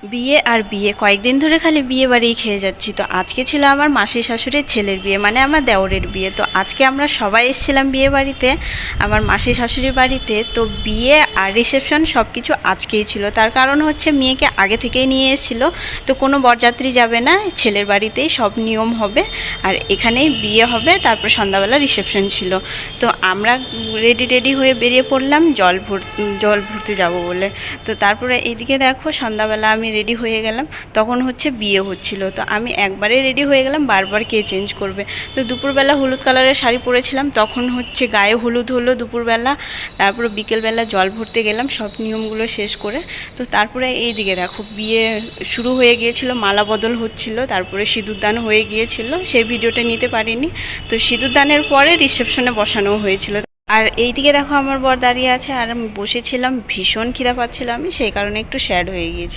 বিয়ে আর বিয়ে, কয়েকদিন ধরে খালি বিয়ে বাড়িই খেয়ে যাচ্ছি। তো আজকে ছিল আমার মাসি শাশুড়ির ছেলের বিয়ে, মানে আমার দেওরের বিয়ে। তো আজকে আমরা সবাই এসেছিলাম বিয়ে বাড়িতে, আমার মাসি শাশুড়ির বাড়িতে। তো বিয়ে আর রিসেপশন সব কিছু আজকেই ছিল। তার কারণ হচ্ছে মেয়েকে আগে থেকেই নিয়ে এসেছিলো, তো কোনো বরযাত্রী যাবে না, ছেলের বাড়িতেই সব নিয়ম হবে আর এখানেই বিয়ে হবে। তারপর সন্ধ্যাবেলা রিসেপশন ছিল। তো আমরা রেডি হয়ে বেরিয়ে পড়লাম জল ভরতে যাব বলে। তো তারপরে এইদিকে দেখো, সন্ধ্যাবেলা আমি রেডি হয়ে গেলাম, তখন হচ্ছে বিয়ে হচ্ছিল। তো আমি একবারে রেডি হয়ে গেলাম, বারবার কে চেঞ্জ করবে। তো দুপুরবেলা হলুদ কালারের শাড়ি পরেছিলাম, তখন হচ্ছে গায়ে হলুদ হলো দুপুরবেলা। তারপরে বিকেলবেলা জল ভরতে গেলাম সব নিয়মগুলো শেষ করে। তো তারপরে এই দিকে দেখো, বিয়ে শুরু হয়ে গিয়েছিল, মালা বদল হচ্ছিল, তারপরে সিঁদুরদান হয়ে গিয়েছিল, সেই ভিডিওটা নিতে পারিনি। তো সিঁদুরদানের পরে রিসেপশনে বসানো হয়েছিল। আর এইদিকে দেখো, আমার বর দাঁড়িয়ে আছে আর আমি বসেছিলাম, ভীষণ খিদা পাচ্ছিল, আমি সেই কারণে একটু স্যাড হয়ে গিয়েছি।